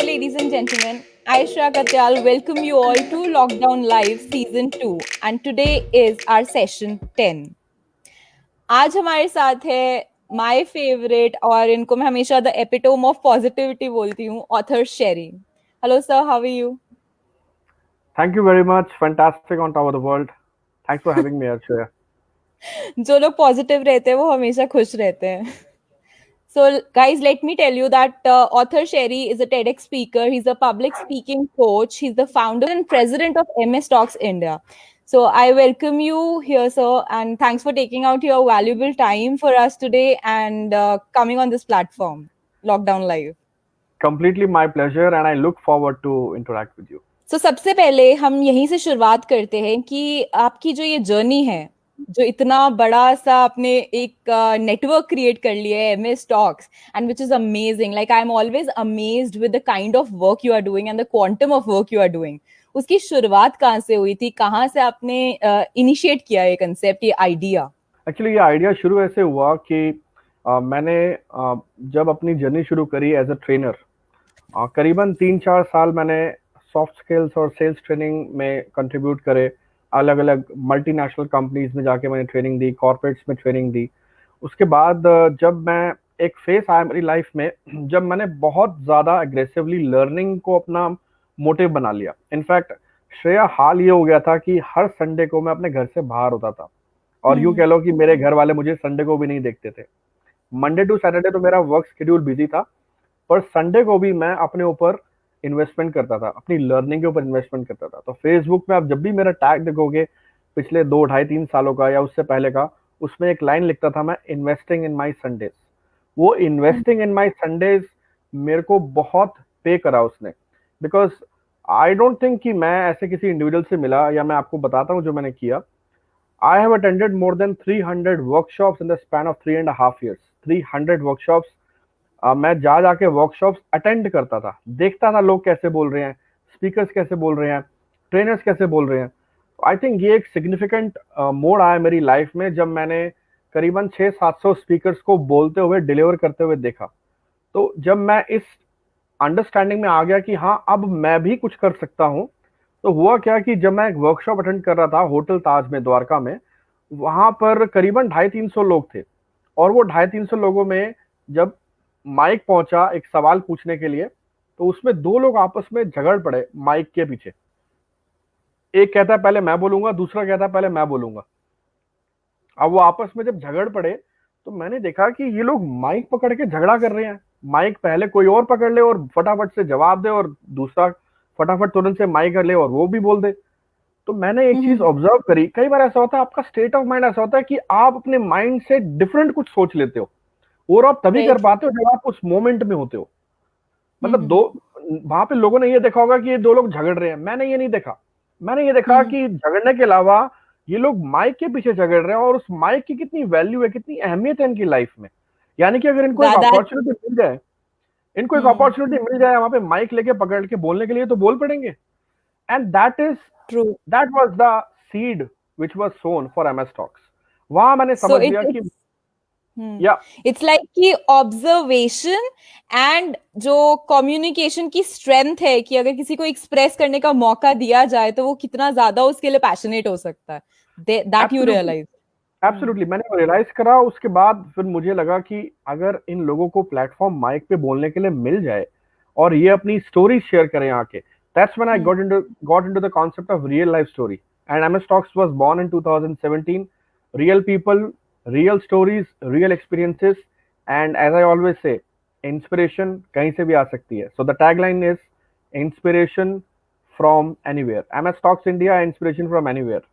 ladies and gentlemen. I, Shreya Katyal, welcome you all to Lockdown Live Season 2. And today is our session 10. आज हमारे साथ है my favourite और इनको मैं हमेशा द एपिटोम ऑफ पॉजिटिविटी बोलती हूँ, author Sherry. Hello sir, how are you? Thank you very much. Fantastic on top of the world. Thanks for having me, Arshaya. जो लोग पॉजिटिव रहते हैं वो हमेशा खुश रहते हैं. So, guys, let me tell you that author Sherry is a TEDx speaker. He's a public speaking coach. He's the founder and president of MS Talks India. So, I welcome you here, sir, and thanks for taking out your valuable time for us today and coming on this platform, Lockdown Live. Completely my pleasure, and I look forward to interact with you. So, सबसे पहले हम यहीं से शुरुआत करते हैं कि आपकी जो ये जर्नी है, जो इतना बड़ा सा आपने एक नेटवर्क क्रिएट कर लिया है MS Talks, and which is amazing. Like I am always amazed with the kind of work you are doing and the quantum of work you are doing. उसकी शुरुआत कहाँ से हुई थी? कहाँ से आपने इनिशिएट किया ये कंसेप्ट, ये आइडिया? एक्चुअली ये आइडिया शुरू ऐसे हुआ कि मैंने जब अपनी जर्नी शुरू करी एज अ ट्रेनर, करीबन 3-4 साल मैंने सॉफ्ट स्किल्स और सेल्स ट्रेनिंग में कंट्रीब्यूट करे. अलग अलग मल्टीनेशनल कंपनीज में जाके मैंने ट्रेनिंग दी, कॉर्पोरेट्स में ट्रेनिंग दी. उसके बाद जब मैं एक फेस आया मेरी लाइफ में जब मैंने बहुत ज़्यादा एग्रेसिवली लर्निंग को अपना मोटिव बना लिया. इनफैक्ट श्रेया, हाल ये हो गया था कि हर संडे को मैं अपने घर से बाहर होता था, और यूँ कह लो कि मेरे घर वाले मुझे संडे को भी नहीं देखते थे. मंडे टू सैटरडे तो मेरा वर्क शेड्यूल बिजी था, पर संडे को भी मैं अपने ऊपर इन्वेस्टमेंट करता था, अपनी लर्निंग के ऊपर इन्वेस्टमेंट करता था. तो फेसबुक में आप जब भी मेरा टैग देखोगे पिछले 2, 2.5-3 सालों का या उससे पहले का, उसमें एक लाइन लिखता था मैं, इन्वेस्टिंग इन माई संडेज. वो इन्वेस्टिंग इन माई संडेज मेरे को बहुत पे करा उसने, बिकॉज आई डोंट थिंक कि मैं ऐसे किसी इंडिविजुअल से मिला, या मैं आपको बताता हूँ जो मैंने किया. I have attended more than 300 workshops in the span of 3.5 years. 300 workshops. मैं जाके वर्कशॉप्स अटेंड करता था, देखता था लोग कैसे बोल रहे हैं, स्पीकर्स कैसे बोल रहे हैं, ट्रेनर्स कैसे बोल रहे हैं. आई थिंक ये एक सिग्निफिकेंट मोड़ आया मेरी लाइफ में जब मैंने करीबन 600-700 स्पीकर्स को बोलते हुए, डिलीवर करते हुए देखा. तो जब मैं इस अंडरस्टैंडिंग में आ गया कि हाँ, अब मैं भी कुछ कर सकता हूँ, तो हुआ क्या कि जब मैं एक वर्कशॉप अटेंड कर रहा था होटल ताज में, द्वारका में, वहां पर करीबन 250-300 लोग थे. और वो 250-300 लोगों में जब माइक पहुंचा एक सवाल पूछने के लिए, तो उसमें 2 लोग आपस में झगड़ पड़े माइक के पीछे. एक कहता है पहले मैं बोलूंगा, दूसरा कहता है पहले मैं बोलूंगा. अब वो आपस में जब झगड़ पड़े तो मैंने देखा कि ये लोग माइक पकड़ के झगड़ा कर रहे हैं. माइक पहले कोई और पकड़ ले और फटाफट से जवाब दे, और दूसरा फटाफट तुरंत से माइक कर ले और वो भी बोल दे. तो मैंने एक चीज ऑब्जर्व करी, कई बार ऐसा होता है, आपका स्टेट ऑफ माइंड ऐसा होता है कि आप अपने माइंड से डिफरेंट कुछ सोच लेते हो, और आप तभी कर पाते हो जब आप उस मोमेंट में होते हो. मतलब वहां पे लोगों ने ये देखा होगा कि ये 2 लोग झगड़ रहे हैं, मैंने ये नहीं देखा. मैंने ये देखा कि झगड़ने के अलावा ये लोग माइक के पीछे झगड़ रहे हैं, और उस माइक की कितनी वैल्यू है, कितनी अहमियत है इनकी लाइफ में. यानी कि अगर इनको एक अपॉर्चुनिटी मिल जाए, वहां पे माइक लेके पकड़ के बोलने के लिए, तो बोल पड़ेंगे. And that was the seed which was sown for MS Talks. वहां मैंने समझ लिया कि इट्स लाइक कि ऑब्जर्वेशन एंड जो कम्युनिकेशन की स्ट्रेंथ है कि अगर किसी को एक्सप्रेस करने का मौका दिया जाए तो वो कितना ज्यादा उसके लिए पैशनेट हो सकता है. That you realise. एब्सोल्युटली, मैंने रियलाइज करा. उसके बाद फिर मुझे लगा कि अगर इन लोगों को प्लेटफॉर्म माइक पे बोलने के लिए मिल जाए और ये अपनी स्टोरी शेयर करें आके, that's when I got into the concept of real life story. And MS Talks was born in 2017. Real people, real stories, real experiences, and as I always say, inspiration कहीं से भी आ सकती है. So the tagline is inspiration from anywhere. MS Talks India, inspiration from anywhere.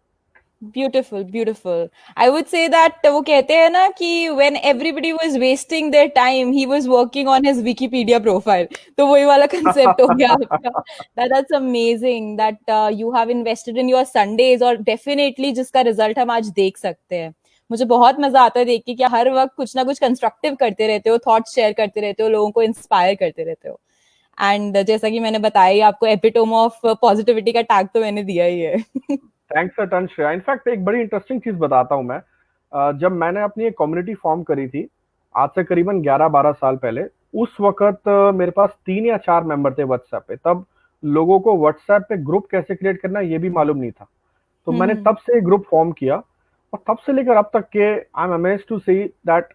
Beautiful, beautiful. I would say that वो कहते हैं ना कि when everybody was wasting their time, he was working on his Wikipedia profile. तो वही वाला concept हो गया आपका. That's amazing that you have invested in your Sundays, और definitely जिसका result हम आज देख सकते हैं. मुझे बहुत मजा आता है देख के कि हर वक्त कुछ ना कुछ कंस्ट्रक्टिव करते रहते हो, थॉट्स शेयर करते रहते हो, लोगों को इंस्पायर करते रहते हो. एंड जैसा कि मैंने बताया, आपको एपिटोम ऑफ पॉजिटिविटी का टैग तो मैंने दिया ही है. Thanks a ton Shreya. In fact एक बड़ी इंटरेस्टिंग चीज बताता हूँ मैं. जब मैंने अपनी एक कम्युनिटी फॉर्म करी थी आज से करीबन 11-12 साल पहले, उस वक्त मेरे पास 3 या 4 मेंबर थे व्हाट्सएप पे। तब लोगों को व्हाट्सएप पे ग्रुप कैसे क्रिएट करना है ये भी मालूम नहीं था। तो मैंने हम्म। तब से ग्रुप फॉर्म किया, और तब से लेकर अब तक के I am amazed to see that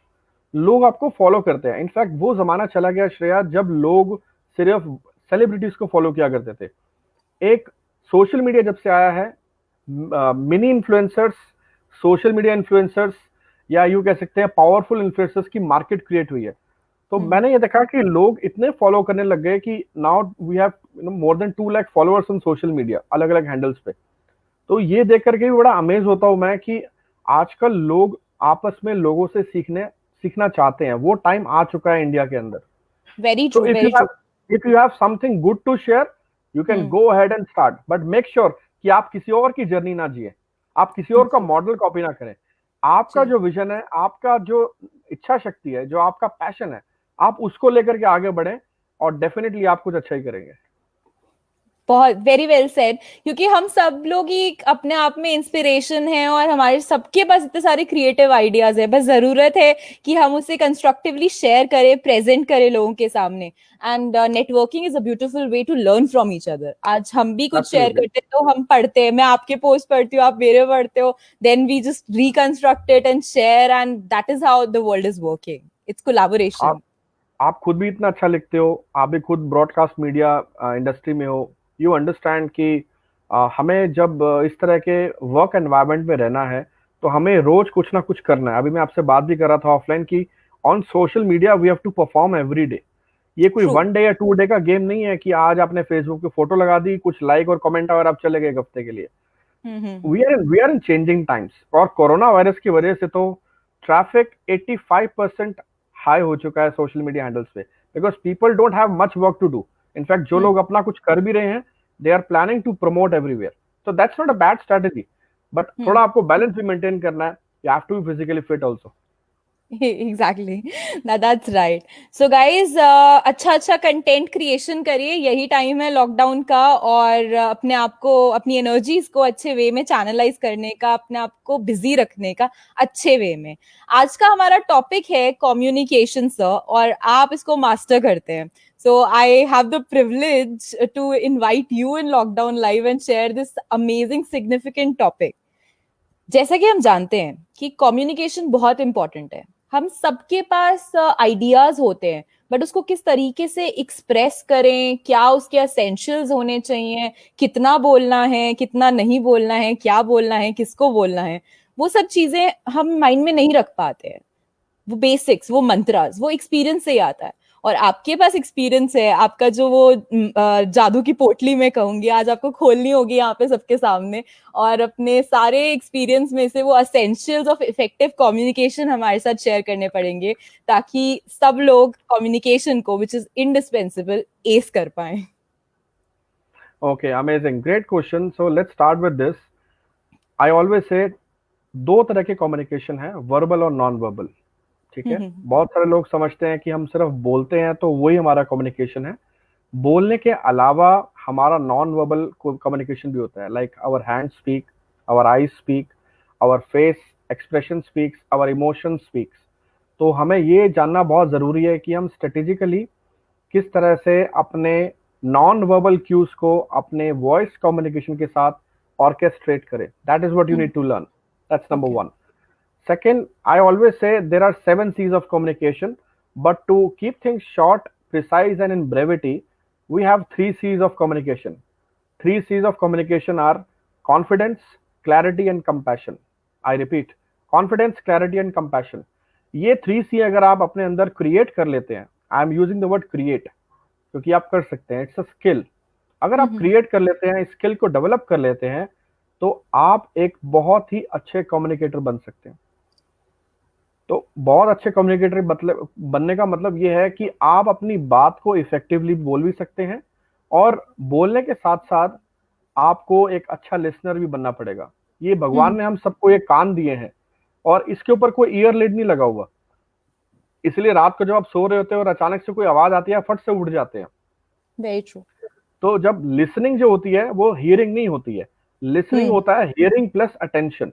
लोग आपको फॉलो करते हैं। इनफैक्ट वो जमाना चला गया श्रेया जब लोग सिर्फ सेलिब्रिटीज को फॉलो किया करते थे। एक सोशल मीडिया जब से आया है, mini influencers, social media influencers, या यूं कह सकते हैं पावरफुल इन्फ्लुएंसर्स की मार्केट क्रिएट हुई है। तो हम्म। मैंने ये देखा कि लोग इतने फॉलो करने लग गए कि now we have more than 2 lakh followers on social media, अलग अलग हैंडल्स पे। तो ये देख करके भी बड़ा अमेज होता हूं मैं कि आजकल लोग आपस में लोगों से सीखना चाहते हैं। वो टाइम आ चुका है इंडिया के अंदर। वेरी तो true, very true. If you have something good to share, you can hmm. Go ahead and start, but make sure कि आप किसी और की जर्नी ना जिए, आप किसी और का जी। मॉडल कॉपी ना करें। आपका जी। जो विजन है, आपका जो इच्छा शक्ति है, जो आपका पैशन है, आप उसको लेकर के आगे बढ़े, और डेफिनेटली आप कुछ अच्छा ही करेंगे। बहुत वेरी वेल सेड। क्योंकि हम सब लोग ही अपने आप में इंस्पिरेशन है, और हमारे सबके पास इतने सारे क्रिएटिव आइडियाज है, बस जरूरत है कि हम उसे कंस्ट्रक्टिवली शेयर करें, प्रेजेंट करें लोगों के सामने। And networking is a beautiful way to learn from each other. आज हम भी कुछ शेयर एब्सोल्युटली। करते हैं तो हम पढ़ते हैं, मैं आपके पोस्ट पढ़ती हूँ, आप मेरे पढ़ते हो, then we just reconstruct it and share, and that is how the world is working. It's collaboration. आप आप खुद भी इतना अच्छा लिखते हो, आप भी खुद ब्रॉडकास्ट मीडिया इंडस्ट्री में हो। यू अंडरस्टैंड कि हमें जब इस तरह के वर्क एनवायरनमेंट में रहना है, तो हमें रोज कुछ ना कुछ करना है। अभी मैं आपसे बात भी कर रहा था ऑफलाइन कि on social media we have to perform every day. ये कोई ट्रू। 1 डे या 2 डे का गेम नहीं है कि आज आपने फेसबुक पे फोटो लगा दी, कुछ लाइक और कमेंट और आप चले गए एक हफ्ते के लिए। We are in changing times, और कोरोना वायरस की वजह से तो ट्रैफिक 85% हाई हो चुका है सोशल मीडिया हैंडल्स पे, because people don't have much work to do. In fact जो लोग अपना कुछ कर भी रहे हैं, they are planning to promote everywhere. So that's not a bad strategy, but थोड़ा आपको बैलेंस भी मेंटेन करना है। You have to be physically fit also. Exactly. That's right. So guys, अच्छा अच्छा कंटेंट क्रिएशन करिए, यही टाइम है लॉकडाउन का, और अपने आप को, अपनी एनर्जीज को अच्छे वे में चैनलाइज करने का, अपने आप को बिजी रखने का अच्छे वे में। आज का हमारा टॉपिक है कम्युनिकेशन सर, और आप इसको मास्टर करते हैं। So I have the privilege to invite you in lockdown live and share this amazing significant topic. जैसा कि हम जानते हैं कि कम्युनिकेशन बहुत इंपॉर्टेंट है। हम सबके पास आइडियाज होते हैं, बट उसको किस तरीके से एक्सप्रेस करें, क्या उसके एसेंशियल्स होने चाहिए, कितना बोलना है, कितना नहीं बोलना है, क्या बोलना है, किसको बोलना है, वो सब चीजें हम माइंड में नहीं रख पाते हैं। वो बेसिक्स, वो मंत्रास, वो एक्सपीरियंस से ही आता है। और आपके पास एक्सपीरियंस है, आपका जो वो जादू की पोटली में कहूंगी, आज आपको खोलनी होगी यहाँ पे सबके सामने, और अपने सारे एक्सपीरियंस में से वो असेंशियल्स ऑफ इफेक्टिव कम्युनिकेशन हमारे साथ शेयर करने पड़ेंगे, ताकि सब लोग कम्युनिकेशन को, विच इज इंडिस्पेंसिबल, एस कर पाए। Okay, amazing, great question. So let's start with this. I always से 2 तरह के कम्युनिकेशन है, वर्बल और नॉन वर्बल। ठीक है, बहुत सारे लोग समझते हैं कि हम सिर्फ बोलते हैं तो वही हमारा कम्युनिकेशन है। बोलने के अलावा हमारा नॉन वर्बल कम्युनिकेशन भी होता है, like our hand speak, our eyes speak, our face expression speaks, our emotion speaks. तो हमें ये जानना बहुत जरूरी है कि हम स्ट्रेटेजिकली किस तरह से अपने नॉन वर्बल क्यूज को अपने वॉइस कम्युनिकेशन के साथ ऑर्केस्ट्रेट करें। That is what you need to learn. That's number okay. 1. Second, I always say there are 7 C's of communication, but to keep things short, precise, and in brevity, we have 3 C's of communication. 3 C's of communication are confidence, clarity, and compassion. I repeat, confidence, clarity, and compassion. ये 3 C अगर आप अपने अंदर create कर लेते हैं, I am using the word create क्योंकि आप कर सकते हैं, इट्स अ स्किल। अगर आप क्रिएट कर लेते हैं, स्किल को डेवलप कर लेते हैं, तो आप एक बहुत ही अच्छे कम्युनिकेटर बन सकते हैं। तो बहुत अच्छे कम्युनिकेटर मतलब बनने का मतलब ये है कि आप अपनी बात को इफेक्टिवली बोल भी सकते हैं, और बोलने के साथ साथ आपको एक अच्छा लिसनर भी बनना पड़ेगा। ये भगवान ने हम सबको ये कान दिए हैं, और इसके ऊपर कोई ईयर लीड नहीं लगा हुआ। इसलिए रात को जब आप सो रहे होते हैं और अचानक से कोई आवाज आती है, फट से उठ जाते हैं। Very true. तो जब लिसनिंग जो होती है वो हियरिंग नहीं होती है, लिसनिंग होता है हियरिंग प्लस अटेंशन।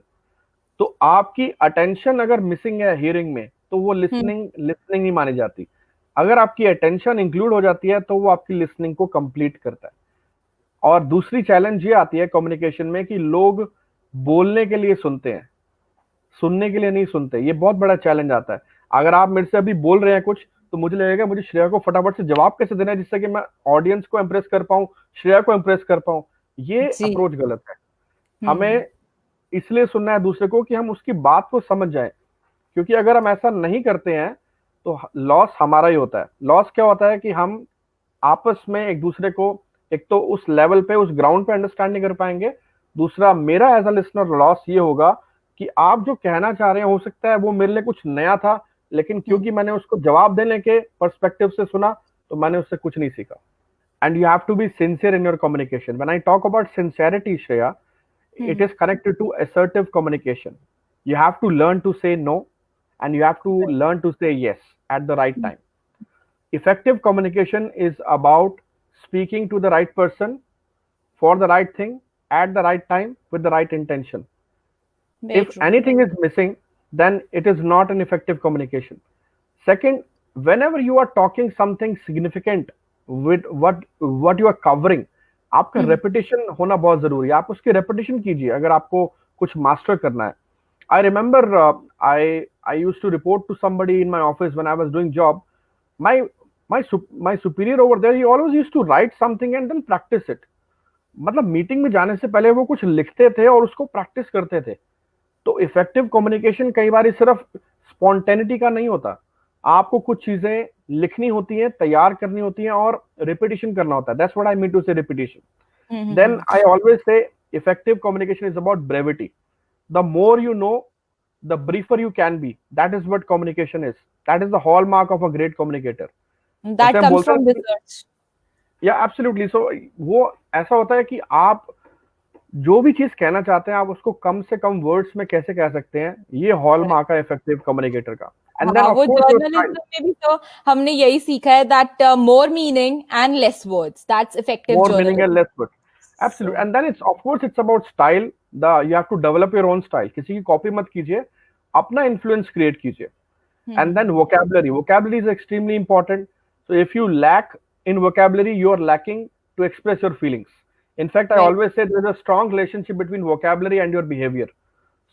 तो आपकी अटेंशन अगर मिसिंग है हियरिंग में, तो वो लिसनिंग लिसनिंग नहीं मानी जाती। अगर आपकी अटेंशन इंक्लूड हो जाती है तो वो आपकी लिसनिंग को कंप्लीट करता है। और दूसरी चैलेंज ये आती है कम्युनिकेशन में कि लोग बोलने के लिए सुनते हैं, सुनने के लिए नहीं सुनते। ये बहुत बड़ा चैलेंज आता है। अगर आप मेरे से अभी बोल रहे हैं कुछ, तो मुझे लगेगा मुझे श्रेया को फटाफट से जवाब कैसे देना है जिससे कि मैं ऑडियंस को इंप्रेस कर पाऊं, श्रेया को इंप्रेस कर पाऊं। ये जी। अप्रोच गलत है। हम्म। हमें इसलिए सुनना है दूसरे को कि हम उसकी बात को समझ जाएं, क्योंकि अगर हम ऐसा नहीं करते हैं तो लॉस हमारा ही होता है। लॉस क्या होता है कि हम आपस में एक दूसरे को, एक तो उस लेवल पे, उस ग्राउंड पे अंडरस्टैंड नहीं कर पाएंगे। दूसरा, मेरा एज अ लिसनर लॉस ये होगा कि आप जो कहना चाह रहे हैं हो सकता है वो मेरे लिए कुछ नया था, लेकिन क्योंकि मैंने उसको जवाब देने के पर्सपेक्टिव से सुना तो मैंने उससे कुछ नहीं सीखा। And you have to be sincere in your communication. When I talk about sincerity, Shreya, it is connected to assertive communication. You have to learn to say no, and you have to learn to say yes at the right time. Effective communication is about speaking to the right person for the right thing at the right time with the right intention. Very If true. anything is missing, then it is not an effective communication. Second, whenever you are talking something significant with what you are covering, आपका repetition होना बहुत जरूरी है। आप उसकी repetition कीजिए अगर आपको कुछ मास्टर करना है। I remember I used to report to somebody in my office when I was doing job. My my superior over there, he always used to write something and then practice it. मतलब meeting में जाने से पहले वो कुछ लिखते थे और उसको प्रैक्टिस करते थे। तो इफेक्टिव कम्युनिकेशन कई बार सिर्फ स्पॉन्टेनिटी का नहीं होता। आपको कुछ चीजें लिखनी होती हैं, तैयार करनी होती हैं और रिपीटिशन करना होता है। That's what I mean to say repetition. Then I always say effective communication is about brevity. The more you know, the briefer you can be. That is what communication is. That is the hallmark of a great communicator. That जैसे हम comes बोलते from हैं कि research. या absolutely, सो वो ऐसा होता है कि आप जो भी चीज कहना चाहते हैं आप उसको कम से कम वर्ड्स में कैसे कह सकते हैं, ये हॉलमार्क है इफेक्टिव कम्युनिकेटर का। एंड देन हाँ, ऑफ वो कोर्स योर स्टाइल। जर्नलिज्म में भी तो हमने यही सीखा है that more meaning and less voids, that's effective More meaning and journalism. less words. Absolutely. So And then it's, of course, it's about style. You have to develop your own style. किसी की copy मत कीजिए, अपना influence create कीजिए। And then vocabulary. Vocabulary is extremely important. So if you lack in vocabulary, you are lacking to express your feelings. In fact, I very always say there is a strong relationship between vocabulary and your behavior.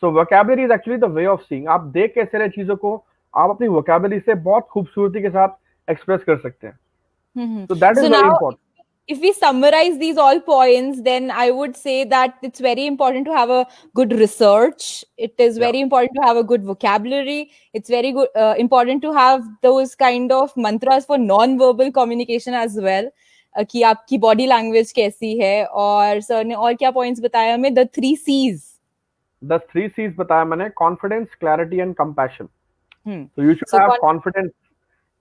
So vocabulary is actually the way of seeing. आप देख कैसे रहे चीजों को, आप अपनी vocabulary से बहुत खूबसूरती के साथ एक्सप्रेस कर सकते हैं। So that So is very now, important. if we summarize these all points, then I would say that it's very important to have a good research. It is Yeah. very important to have a good vocabulary. It's very good important to have those kind of mantras for non-verbal communication as well. कि आपकी body language कैसी है, और sir ने और क्या points बताया हमें, the 3 C's. The 3 C's बताया मैंने: confidence, clarity and compassion. So you should So have confidence,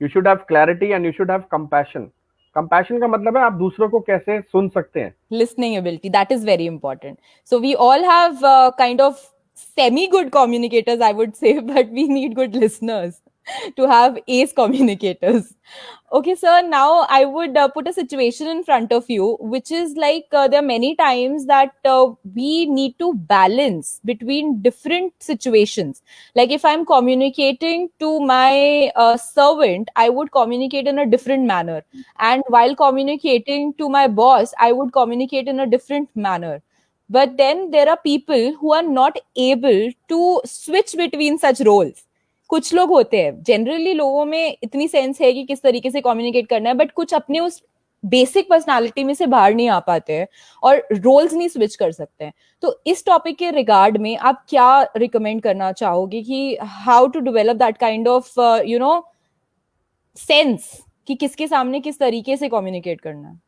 you should have clarity and you should have compassion. Compassion का मतलब है आप दूसरों को कैसे सुन सकते हैं। listening ability, that is very important. So we all have kind of semi good communicators, I would say, but we need good listeners to have ace communicators. Okay, sir, now I would put a situation in front of you, which is like there are many times that we need to balance between different situations. Like if I'm communicating to my servant, I would communicate in a different manner, and while communicating to my boss, I would communicate in a different manner. But then there are people who are not able to switch between such roles. कुछ लोग होते हैं, generally लोगों में इतनी sense है कि किस तरीके से कम्युनिकेट करना है, बट कुछ अपने उस बेसिक पर्सनालिटी में से बाहर नहीं आ पाते हैं और रोल्स नहीं स्विच कर सकते हैं। तो इस टॉपिक के रिगार्ड में आप क्या रिकमेंड करना चाहोगे कि how to develop that kind of sense कि किसके सामने किस तरीके से कम्युनिकेट करना है?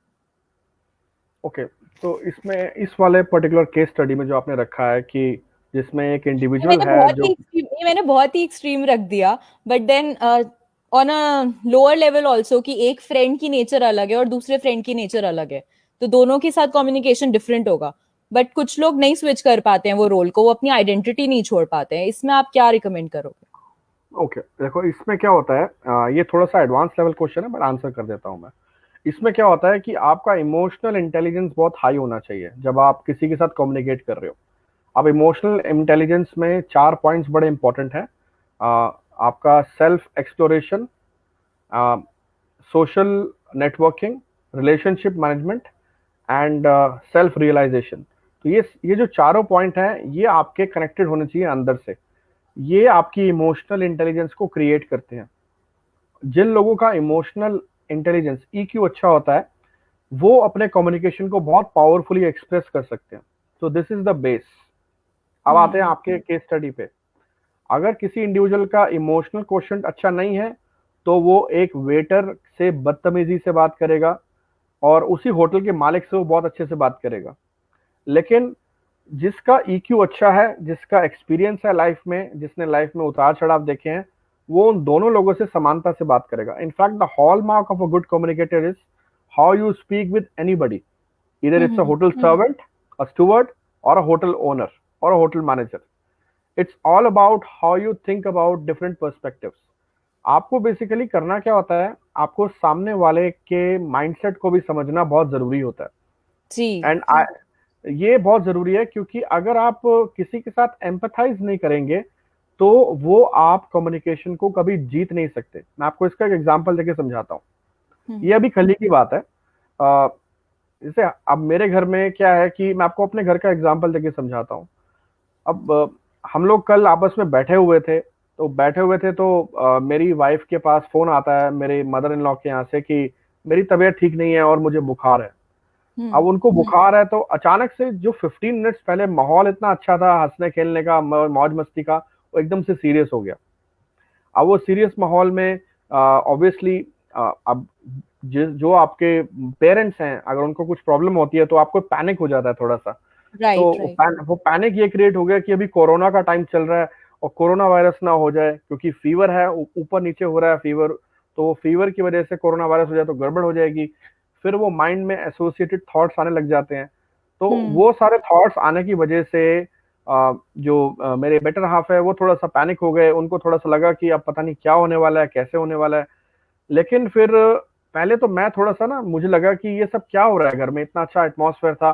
ओके, तो इसमें इस वाले पर्टिकुलर केस स्टडी में जो आपने रखा है कि जिसमें एक इंडिविजुअल है जो, मैंने बहुत ही एक्सट्रीम रख दिया, but then on a lower level also कि एक फ्रेंड की नेचर अलग है और दूसरे फ्रेंड की नेचर अलग है, तो दोनों के साथ कम्युनिकेशन डिफरेंट होगा, बट कुछ लोग नहीं स्विच कर पाते हैं वो रोल को, वो अपनी आइडेंटिटी नहीं छोड़ पाते हैं। इसमें आप क्या रिकमेंड करोगे? ओके देखो इसमें क्या होता है, ये थोड़ा सा एडवांस लेवल क्वेश्चन है बट आंसर कर देता हूं मैं। इसमें क्या होता है कि आपका इमोशनल इंटेलिजेंस बहुत हाई होना चाहिए जब आप किसी के साथ कम्युनिकेट कर रहे हो। अब इमोशनल इंटेलिजेंस में 4 पॉइंट्स बड़े इंपॉर्टेंट हैं। आपका self exploration, social networking, relationship management and self realisation. तो ये जो चारों पॉइंट हैं, ये आपके कनेक्टेड होने चाहिए अंदर से। ये आपकी इमोशनल इंटेलिजेंस को क्रिएट करते हैं। जिन लोगों का इमोशनल इंटेलिजेंस ईक्यू अच्छा होता है, वो अपने कम्युनिकेशन को बहुत पावरफुली एक्सप्रेस कर सकते हैं। तो दिस इज द बेस। अब आते हैं आपके केस स्टडी पे। अगर किसी इंडिविजुअल का इमोशनल क्वोशंट अच्छा नहीं है, तो वो एक वेटर से बदतमीजी से बात करेगा और उसी होटल के मालिक से वो बहुत अच्छे से बात करेगा। लेकिन जिसका ईक्यू अच्छा है, जिसका एक्सपीरियंस है लाइफ में, जिसने लाइफ में उतार चढ़ाव देखे हैं, वो उन दोनों लोगों से समानता से बात करेगा। In fact the hall mark of a good communicator is how you speak with anybody, either it's a hotel servant, a steward, or a hotel owner, or a hotel manager. It's all about how you think about different perspectives. आपको basically करना क्या होता है, आपको सामने वाले के mindset को भी समझना बहुत जरूरी होता है। जी। एंड ये बहुत जरूरी है, क्योंकि अगर आप किसी के साथ एम्पथाइज नहीं करेंगे, तो वो आप कम्युनिकेशन को कभी जीत नहीं सकते। मैं आपको इसका एक एग्जांपल देके समझाता हूँ। ये अभी कल की बात है। जैसे अब मेरे घर में क्या है कि मैं आपको अपने घर का एग्जांपल देके समझाता हूँ। अब हम लोग कल आपस में बैठे हुए थे, तो मेरी वाइफ के पास फोन आता है मेरे मदर इन लॉ के यहाँ से कि मेरी तबीयत ठीक नहीं है और मुझे बुखार है। अब उनको बुखार है, तो अचानक से जो 15 मिनट्स पहले माहौल इतना अच्छा था हंसने खेलने का, मौज मस्ती का, वो एकदम से सीरियस हो गया। अब वो सीरियस माहौल में ऑब्वियसली अब जो आपके पेरेंट्स हैं, अगर उनको कुछ प्रॉब्लम होती है तो आपको पैनिक हो जाता है थोड़ा सा। तो वो पैनिक ये क्रिएट हो गया कि अभी कोरोना का टाइम चल रहा है और कोरोना वायरस ना हो जाए, क्योंकि फीवर है, ऊपर नीचे हो रहा है फीवर, तो वो फीवर की वजह से कोरोना वायरस हो जाए तो गड़बड़ हो जाएगी। फिर वो माइंड में एसोसिएटेड थॉट्स आने लग जाते हैं। तो वो सारे थॉट्स आने की वजह से जो मेरे बेटर हाफ है, वो थोड़ा सा पैनिक हो गए। उनको थोड़ा सा लगा कि अब पता नहीं क्या होने वाला है, कैसे होने वाला है। लेकिन फिर पहले तो मैं थोड़ा सा ना, मुझे लगा कि ये सब क्या हो रहा है, घर में इतना अच्छा एटमॉस्फेयर था।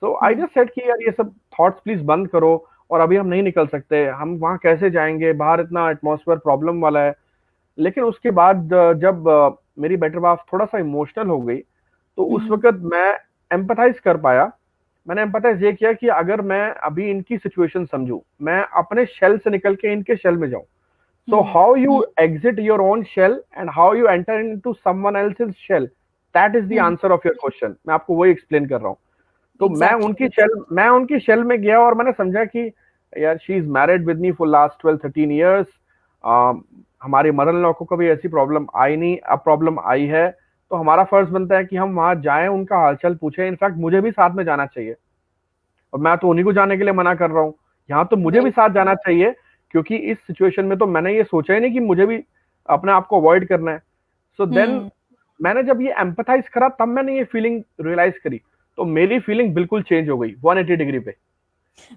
तो आई जस्ट सेड कि यार ये सब थॉट्स प्लीज बंद करो, और अभी हम नहीं निकल सकते, हम वहां कैसे जाएंगे, बाहर इतना एटमॉस्फेयर प्रॉब्लम वाला है। लेकिन उसके बाद जब मेरी बेटर हाफ थोड़ा सा इमोशनल हो गई, तो उस वक्त मैं एम्पथाइज कर पाया। मैंने एम्पथाइज ये किया कि अगर मैं अभी इनकी सिचुएशन समझूं, मैं अपने शेल से निकल के इनके शेल में जाऊं। So how you exit your own shell and how you enter into someone else's shell, that is the answer of your question. मैं आपको वही एक्सप्लेन कर रहा हूँ। तो मैं उनकी शेल में गया और मैंने समझा कि यार she is married with me for last 12-13 years. हमारी मदर इन लॉ को कभी ऐसी प्रॉब्लम आई नहीं, अब प्रॉब्लम आई है, तो हमारा फर्ज बनता है कि हम वहां जाएं, उनका हालचाल पूछें। इनफैक्ट मुझे भी साथ में जाना चाहिए, और मैं तो उन्हीं को जाने के लिए मना कर रहा हूँ। यहाँ तो मुझे भी साथ जाना चाहिए, क्योंकि इस सिचुएशन में तो मैंने ये सोचा ही नहीं कि मुझे भी अपने आप को अवॉइड करना है। सो देन मैंने जब ये एम्पथाइज करा, तब मैंने ये फीलिंग रियलाइज करी, तो मेरी फीलिंग बिल्कुल चेंज हो गई 180 डिग्री पे।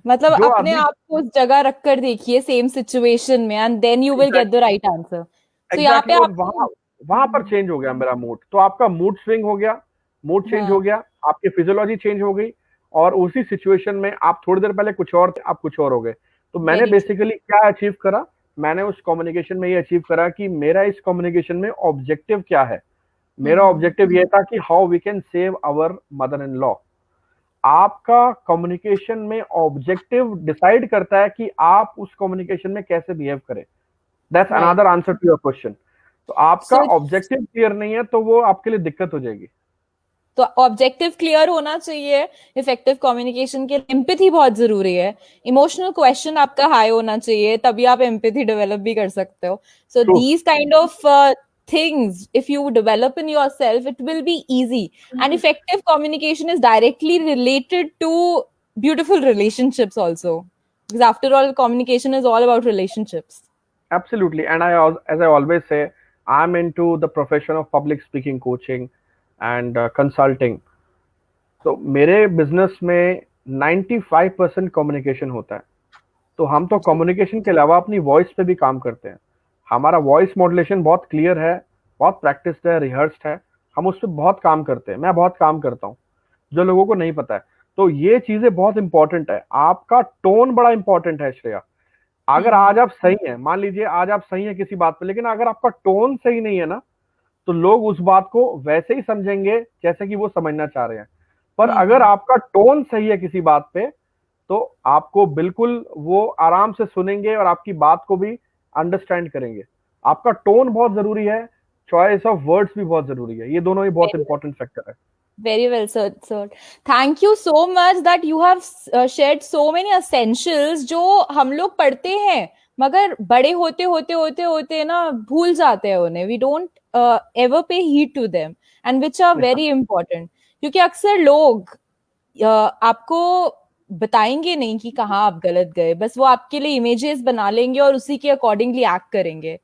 मतलब अपने आप को उस जगह रखकर देखिए सेम सिचुएशन में, and then you will get the right answer. तो यहाँ पे आप वहां पर चेंज हो गया मेरा मूड। तो आपका मूड स्विंग हो गया, मूड चेंज हो गया, आपकी फिजियोलॉजी चेंज हो गई, और उसी सिचुएशन में आप थोड़ी देर पहले कुछ और थे, आप कुछ और हो गए। तो मैंने बेसिकली क्या अचीव करा, मैंने उस कम्युनिकेशन में ये अचीव करा कि मेरा इस कम्युनिकेशन में ऑब्जेक्टिव क्या है। मेरा ऑब्जेक्टिव ये था कि how we can save our mother in law. आपका कम्युनिकेशन में ऑब्जेक्टिव डिसाइड करता है कि आप उस कम्युनिकेशन में कैसे बिहेव करें। That's another answer to your question. तो आपका ऑब्जेक्टिव क्लियर नहीं है, तो वो आपके लिए दिक्कत हो जाएगी। तो ऑब्जेक्टिव क्लियर होना चाहिए इफेक्टिव कम्युनिकेशन के लिए। एम्पैथी बहुत जरूरी है, इमोशनल क्वेश्चन आपका हाई होना चाहिए, तभी आप एम्पैथी डेवलप भी कर सकते हो। So these kind of things, if you develop in yourself, it will be easy. And effective communication is directly related to beautiful relationships also, because after all communication is all about relationships. Absolutely. And as I always say, I'm into the profession of public speaking coaching and consulting. तो मेरे business में 95% communication होता है। तो हम तो communication के अलावा अपनी वॉइस पे भी काम करते हैं। हमारा वॉइस मॉड्यूलेशन बहुत क्लियर है, बहुत प्रैक्टिस्ड है, रिहर्स्ड है। हम उस पर बहुत काम करते हैं, मैं बहुत काम करता हूँ, जो लोगों को नहीं पता है। तो ये चीजें बहुत इंपॉर्टेंट है। आपका टोन बड़ा इंपॉर्टेंट है श्रेया। अगर आज आप सही हैं, मान लीजिए आज आप सही हैं किसी बात पे, लेकिन अगर आपका टोन सही नहीं है ना, तो लोग उस बात को वैसे ही समझेंगे जैसे कि वो समझना चाह रहे हैं। पर अगर हम्म। आपका टोन सही है किसी बात पे, तो आपको बिल्कुल वो आराम से सुनेंगे और आपकी बात को भी अंडरस्टैंड करेंगे। आपका टोन बहुत जरूरी है, चॉइस ऑफ वर्ड्स भी बहुत जरूरी है, ये दोनों ही बहुत इंपॉर्टेंट फैक्टर है। Very well, sir. Thank you so much that you have shared so many essentials जो हम लोग पढ़ते हैं मगर बड़े होते होते होते होते ना भूल जाते हैं उन्हें. We don't ever pay heed to them and which are very important. क्योंकि अक्सर लोग आपको बताएंगे नहीं कि कहाँ आप गलत गए, बस वो आपके लिए इमेजेस बना लेंगे और उसी के अकॉर्डिंगली एक्ट करेंगे.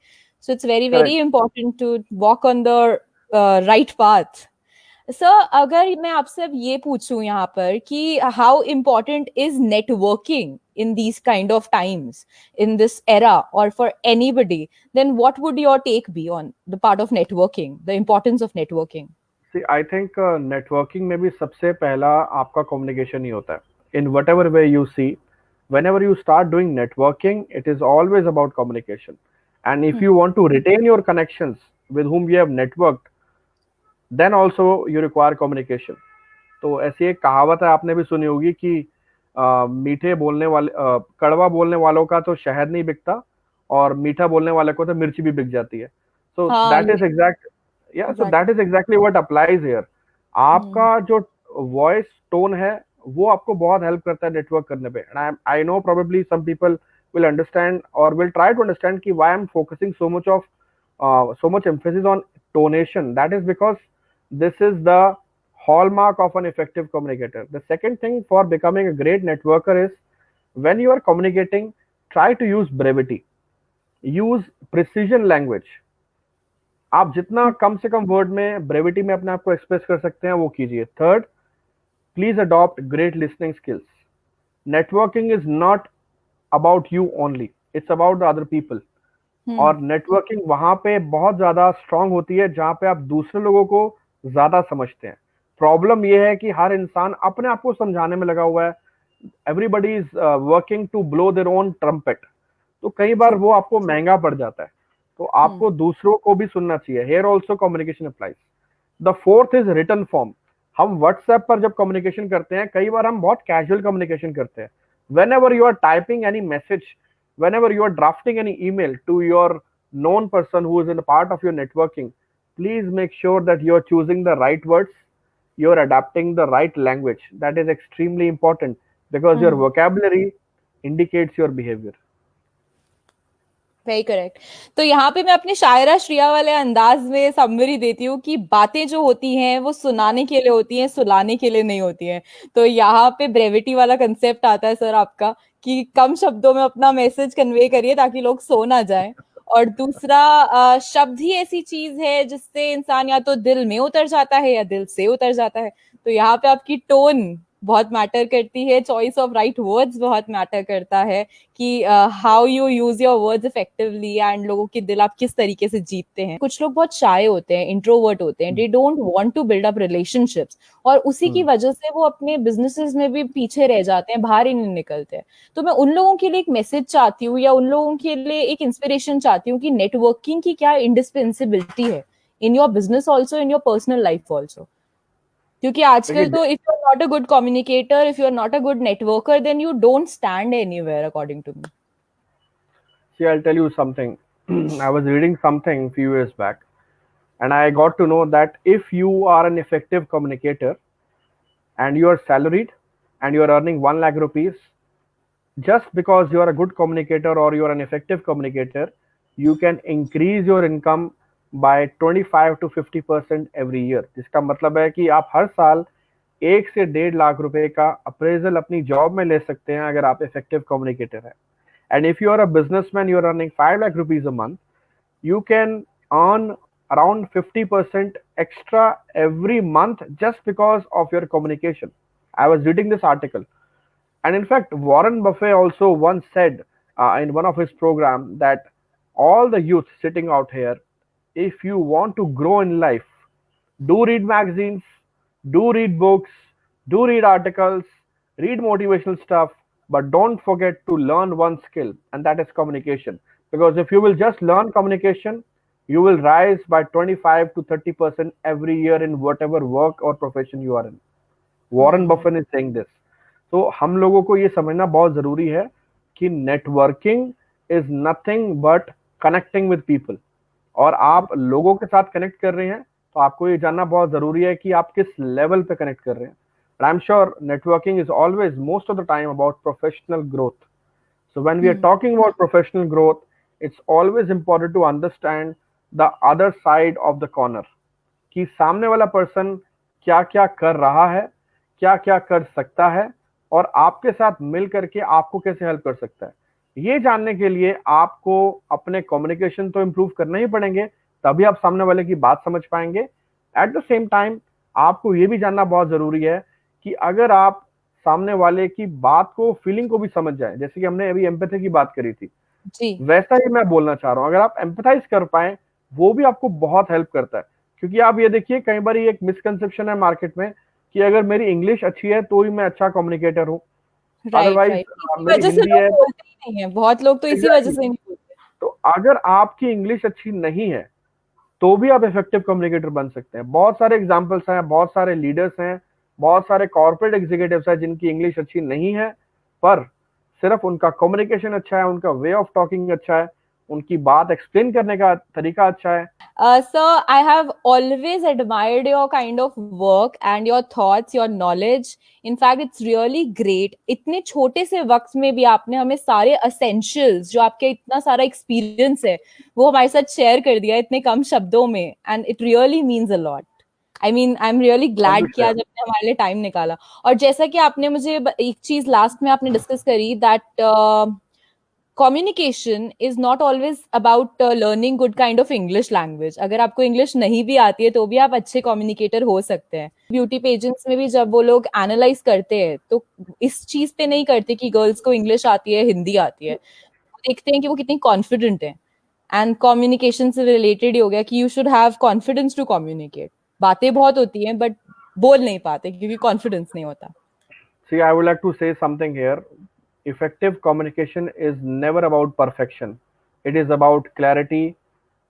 So it's very very correct. Important to walk on the right path. Sir, अगर मैं आपसे अब ये पूछूं यहाँ पर कि how important is networking in these kind of times, in this era और for anybody, then what would your take be on the part of networking, the importance of networking? See I think networking में भी सबसे पहला आपका communication ही होता है। In what ever way you see, whenever you start doing networking, it is always about communication. And if you want to retain your connections with whom you have networked, then also you require communication. तो ऐसी एक कहावत है, आपने भी सुनी होगी कि मीठे बोलने वाले कड़वा बोलने वालों का तो शहद नहीं बिकता, और मीठा बोलने वाले को तो मिर्ची भी बिक जाती है। सो हाँ, दैट ये इज एग्जैक्ट, या so that exactly. Is exactly what applies here. आपका जो वॉइस टोन है वो आपको बहुत हेल्प करता है नेटवर्क करने पे। And I know probably some people will understand और विल ट्राई टू अंडरस्टैंड कि why I am focusing so much emphasis on tonation. That is because this is the hallmark of an effective communicator. The second thing for becoming a great networker is when you are communicating, try to use brevity, use precision language. आप जितना कम से कम word में brevity में अपने आप को express कर सकते हैं वो कीजिए। Third, please adopt great listening skills. Networking is not about you only, it's about the other people. और नेटवर्किंग वहां पे बहुत ज्यादा स्ट्रांग होती है जहां पे आप दूसरे लोगों को ज्यादा समझते हैं। प्रॉब्लम यह है कि हर इंसान अपने आप को समझाने में लगा हुआ है। Everybody is working to blow their own trumpet, तो कई बार वो आपको महंगा पड़ जाता है। तो आपको दूसरों को भी सुनना चाहिए। Here also communication applies. The fourth is written form. हम व्हाट्सएप पर जब कम्युनिकेशन करते हैं, कई बार हम बहुत कैजुअल कम्युनिकेशन करते हैं। Whenever you are typing any message, whenever you are drafting any email to your known person who is in a part of your networking, please make sure that you are choosing the right words, you are adapting the right language. That is extremely important because your vocabulary indicates your behavior. Very correct. तो यहाँ पे मैं अपने शायरा श्रिया वाले अंदाज में summary देती हूँ कि बातें जो होती हैं वो सुनाने के लिए होती हैं, सुलाने के लिए नहीं होती हैं. तो यहाँ पे ब्रेविटी वाला कंसेप्ट आता है सर आपका कि कम शब्दों में अपना मैसेज कन्वे करिए ताकि लोग सो ना जाएं. और दूसरा, शब्द ही ऐसी चीज है जिससे इंसान या तो दिल में उतर जाता है या दिल से उतर जाता है. तो यहाँ पे आपकी टोन बहुत मैटर करती है, चॉइस ऑफ राइट वर्ड्स बहुत मैटर करता है कि how you use your words effectively and लोगों के दिल आप किस तरीके से जीतते हैं. कुछ लोग बहुत शाय होते हैं, इंट्रोवर्ट होते हैं, they don't want to build up relationships और उसी की वजह से वो अपने बिजनेसेस में भी पीछे रह जाते हैं, बाहर ही नहीं निकलते हैं. तो मैं उन लोगों के लिए एक मैसेज चाहती हूँ या उन लोगों के लिए एक इंस्पिरेशन चाहती हूँ कि नेटवर्किंग की क्या इंडिस्पेंसिबिलिटी है in your business also, in your personal life also. क्योंकि आजकल तो if you are not a good communicator, if you are not a good networker, then you don't stand anywhere according to me. See, I'll tell you something. I was reading something a few years back, and I got to know that if you are an effective communicator and you are salaried and you are earning 1 lakh rupees, just because you are a good communicator or you are an effective communicator, you can increase your income by 25 to 50% every year. जिसका मतलब है कि आप हर साल 1 से 1.5 लाख रुपए का appraisal अपनी जॉब में ले सकते हैं अगर आप इफेक्टिव कम्युनिकेटर हैं. And if you are a businessman, you are earning 5 lakh rupees a month, you can earn around 50% extra every month just because of your communication. I was reading this article. And in fact, Warren Buffett also once said in one of his program that all the youth sitting out here, if you want to grow in life, do read magazines, do read books, do read articles, read motivational stuff, but don't forget to learn one skill, and that is communication. Because if you will just learn communication, you will rise by 25 to 30% every year in whatever work or profession you are in. Warren Buffett is saying this. तो हम लोगों को ये समझना बहुत जरूरी है कि networking is nothing but connecting with people. और आप लोगों के साथ कनेक्ट कर रहे हैं तो आपको ये जानना बहुत जरूरी है कि आप किस लेवल पे कनेक्ट कर रहे हैं. I am sure networking is always most of the time about professional growth. So when we are talking about professional growth, it's always important to understand the other side of the corner. कि सामने वाला person क्या क्या कर रहा है, क्या क्या कर सकता है और आपके साथ मिल करके आपको कैसे हेल्प कर सकता है. ये जानने के लिए आपको अपने कम्युनिकेशन तो इम्प्रूव करना ही पड़ेंगे, तभी आप सामने वाले की बात समझ पाएंगे. एट द सेम टाइम आपको ये भी जानना बहुत जरूरी है कि अगर आप सामने वाले की बात को, फीलिंग को भी समझ जाए, जैसे कि हमने अभी एम्पैथी की बात करी थी जी. वैसा ही मैं बोलना चाह रहा हूँ. अगर आप एम्पैथाइज कर पाए वो भी आपको बहुत हेल्प करता है. क्योंकि आप ये देखिए, कई बार ये एक मिसकंसेप्शन है मार्केट में कि अगर मेरी इंग्लिश अच्छी है तो ही मैं अच्छा कम्युनिकेटर हूँ, अदरवाइज मेरी वजह से हिंदी लोग है. बोलते ही नहीं है, बहुत लोग तो इसी वजह से नहीं बोलते. तो अगर आपकी इंग्लिश अच्छी नहीं है तो भी आप इफेक्टिव कम्युनिकेटर बन सकते हैं. बहुत सारे एग्जांपल्स हैं, बहुत सारे लीडर्स हैं, बहुत सारे कॉर्पोरेट एग्जीक्यूटिव्स हैं जिनकी इंग्लिश अच्छी नहीं है, पर सिर्फ उनका कम्युनिकेशन अच्छा है, उनका वे ऑफ टॉकिंग अच्छा है, उनकी बात एक्सप्लेन करने का तरीका अच्छा है. Sir, I have always admired your kind of work and your thoughts, your knowledge. In fact, it's really great. इतने छोटे से वक्त में भी आपने हमें सारे essentials, जो आपके इतना सारा experience है, वो हमारे साथ share कर दिया इतने कम शब्दों में. And it really means a lot. I mean, I'm really glad कि आज आपने हमारे लिए time निकाला. और जैसा कि आपने मुझे एक चीज लास्ट में आपने डिस्कस करी that communication is not always about learning good kind of English language. अगर आपको इंग्लिश नहीं भी आती है तो भी आप अच्छे कम्युनिकेटर हो सकते हैं. ब्यूटी पेजेंट्स में भी जब वो लोग एनालाइज करते हैं तो इस चीज पे नहीं करते कि गर्ल्स को इंग्लिश आती है, हिंदी आती है. देखते हैं कि वो कितनी कॉन्फिडेंट है. एंड कम्युनिकेशन से रिलेटेड ही हो गया कि you should have confidence to communicate. बातें बहुत होती हैं बट बोल नहीं पाते क्योंकि कॉन्फिडेंस नहीं होता. See, I would like to say something here. Effective communication is never about perfection. It is about clarity,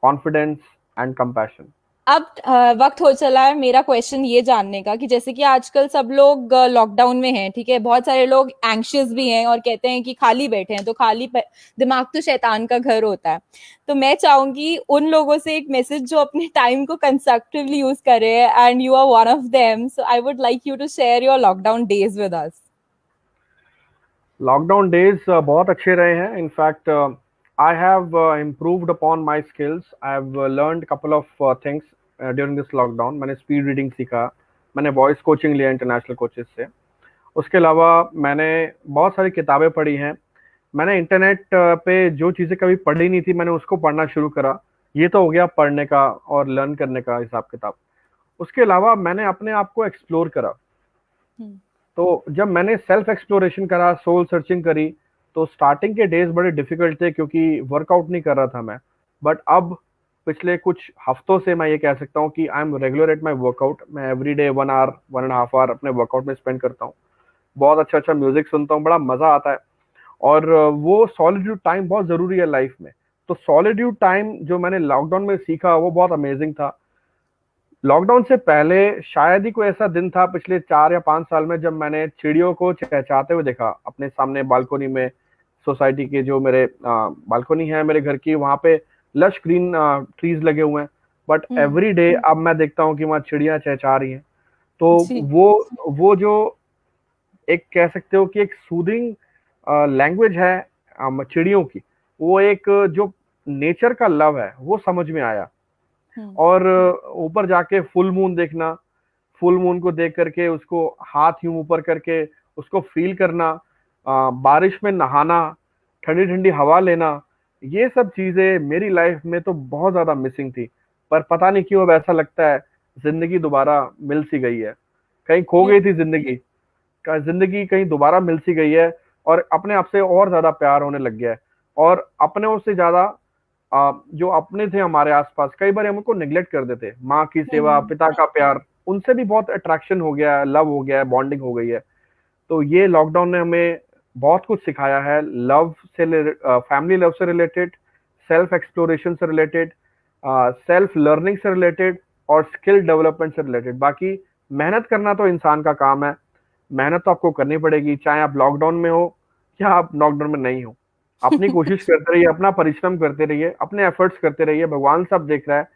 confidence and compassion. अब वक्त हो चला है मेरा क्वेश्चन ये जानने का कि जैसे कि आजकल सब लोग लॉकडाउन में हैं, ठीक है, बहुत सारे लोग एंग्शियस भी हैं और कहते हैं कि खाली बैठे हैं, तो खाली दिमाग तो शैतान का घर होता है. तो मैं चाहूंगी उन लोगों से एक मैसेज जो अपने टाइम को कंस्ट्रक्टिवली यूज करे, and you are one of them. So I would like you to share your lockdown days with us. Lockdown days बहुत अच्छे रहे हैं. In fact I have improved upon my skills. I have learned couple of things during this lockdown. मैंने speed reading सीखा, मैंने voice coaching लिया international coaches से. उसके अलावा मैंने बहुत सारी किताबें पढ़ी हैं. मैंने इंटरनेट पे जो चीज़ें कभी पढ़ी नहीं थी मैंने उसको पढ़ना शुरू करा. ये तो हो गया पढ़ने का और लर्न करने का हिसाब किताब. उसके अलावा मैंने अपने आप को एक्सप्लोर करा. तो जब मैंने सेल्फ एक्सप्लोरेशन करा, सोल सर्चिंग करी, तो स्टार्टिंग के डेज बड़े डिफिकल्ट थे क्योंकि वर्कआउट नहीं कर रहा था मैं. बट अब पिछले कुछ हफ्तों से मैं ये कह सकता हूँ कि I am regular at my workout. मैं एवरी डे 1 आवर 1.5 आवर अपने वर्कआउट में स्पेंड करता हूँ. बहुत अच्छा अच्छा म्यूजिक सुनता हूँ, बड़ा मजा आता है. और वो सॉलिट्यूड टाइम बहुत जरूरी है लाइफ में. तो सॉलिट्यूड टाइम जो मैंने लॉकडाउन में सीखा वो बहुत अमेजिंग था. लॉकडाउन से पहले शायद ही कोई ऐसा दिन था पिछले 4 या 5 साल में जब मैंने चिड़ियों को चहचहाते हुए देखा अपने सामने बालकोनी में. सोसाइटी के जो मेरे बालकोनी है मेरे घर की, वहां पे लश ग्रीन ट्रीज लगे हुए हैं. बट एवरी डे अब मैं देखता हूँ कि वहाँ चिड़ियां चहचहा रही हैं. तो वो जो एक कह सकते हो कि एक सूदिंग लैंग्वेज है चिड़ियों की, वो एक जो नेचर का लव है वो समझ में आया. और ऊपर जाके फुल मून देखना, फुल मून को देख करके उसको हाथ यूं ऊपर करके उसको फील करना, बारिश में नहाना, ठंडी ठंडी हवा लेना, ये सब चीजें मेरी लाइफ में तो बहुत ज्यादा मिसिंग थी. पर पता नहीं क्यों अब ऐसा लगता है जिंदगी दोबारा मिल सी गई है. कहीं खो गई थी जिंदगी कहीं दोबारा मिल सी गई है और अपने आप से और ज्यादा प्यार होने लग गया है. और अपने से ज्यादा जो अपने थे हमारे आसपास, कई बार हम उनको निगलेक्ट कर देते. माँ की सेवा, पिता का प्यार, उनसे भी बहुत अट्रैक्शन हो गया है, लव हो गया है, बॉन्डिंग हो गई है. तो ये लॉकडाउन ने हमें बहुत कुछ सिखाया है. लव से, फैमिली लव से रिलेटेड, सेल्फ एक्सप्लोरेशन से रिलेटेड, सेल्फ लर्निंग से रिलेटेड और स्किल डेवलपमेंट से रिलेटेड। बाकी मेहनत करना तो इंसान का काम है, मेहनत तो आपको करनी पड़ेगी, चाहे आप लॉकडाउन में हो या आप लॉकडाउन में नहीं हो। अपनी कोशिश करते रहिए, अपना परिश्रम करते रहिए, अपने एफर्ट्स करते रहिए, भगवान सब देख रहा है,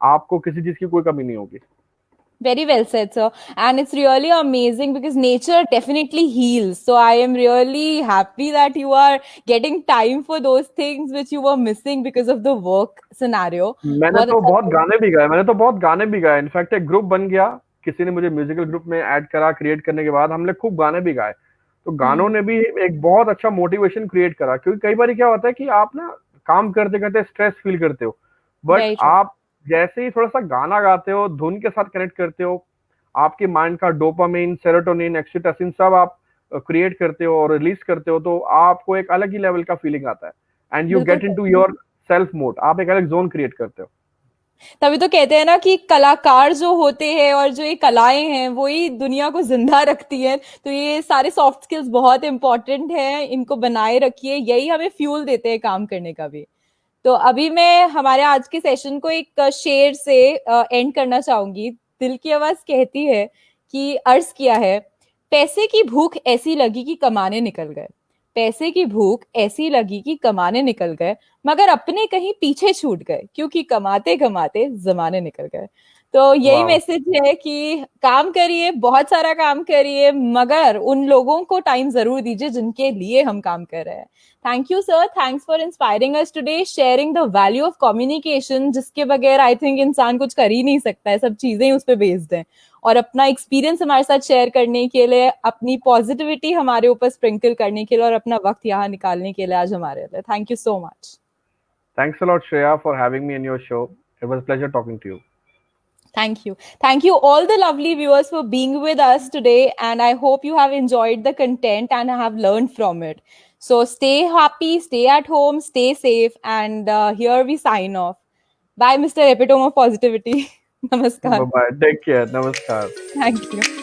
आपको किसी चीज की कोई कमी नहीं होगी। Very well said, sir. And it's really amazing because nature definitely heals. So I am really happy that you are getting time for those things which you were missing because of the work scenario. मैंने बहुत तो अच्छा बहुत लगा। गाने भी गाए, मैंने तो बहुत गाने भी गाए, इनफैक्ट एक ग्रुप बन गया, किसी ने मुझे म्यूजिकल ग्रुप में ऐड करा, क्रिएट करने के बाद हमने खूब गाने भी गाए। तो गानों हम्म। ने भी एक बहुत अच्छा मोटिवेशन क्रिएट करा, क्योंकि कई बार क्या होता है कि आप ना काम करते करते स्ट्रेस फील करते हो, बट Very true. आप जैसे ही थोड़ा सा गाना गाते हो, धुन के साथ कनेक्ट करते हो, आपके माइंड का डोपामिन, सेरोटोनिन, एक्सीटोसिन सब आप क्रिएट करते हो और रिलीज करते हो, तो आपको एक अलग ही लेवल का फीलिंग आता है एंड यू बिल्कुल गेट सही। इनटू योर सेल्फ मोड, आप एक अलग जोन क्रिएट करते हो। तभी तो कहते हैं ना कि कलाकार जो होते हैं और जो ये कलाएं हैं वही दुनिया को जिंदा रखती हैं। तो ये सारे सॉफ्ट स्किल्स बहुत इंपॉर्टेंट हैं, इनको बनाए रखिए, यही हमें फ्यूल देते हैं काम करने का भी। तो अभी मैं हमारे आज के सेशन को एक शेर से एंड करना चाहूंगी। दिल की आवाज कहती है कि अर्ज किया है, पैसे की भूख ऐसी लगी कि कमाने निकल गए, पैसे की भूख ऐसी लगी कि कमाने निकल गए, मगर अपने कहीं पीछे छूट गए, क्योंकि कमाते कमाते जमाने निकल गए। तो यही वाह, मैसेज है कि काम करिए, बहुत सारा काम करिए, मगर उन लोगों को टाइम जरूर दीजिए जिनके लिए हम काम कर रहे हैं। Thank you sir, thanks for inspiring us today, sharing the value of communication, जिसके बगैर आई थिंक इंसान कुछ कर ही नहीं सकता है, सब चीजें उस पर बेस्ड हैं। और अपना एक्सपीरियंस हमारे साथ शेयर करने के लिए, अपनी पॉजिटिविटी हमारे ऊपर स्प्रिंकल करने के लिए और अपना वक्त यहाँ निकालने के लिए आज हमारे लिए, thank you so much. thanks a lot Shreya for having me in your show, it was a pleasure talking to you। Thank you. Thank you, all the lovely viewers, for being with us today. And I hope you have enjoyed the content and have learned from it. So stay happy, stay at home, stay safe. And here we sign off. Bye, Mr. Epitome of Positivity. Namaskar. Bye bye, take care, namaskar। Thank you.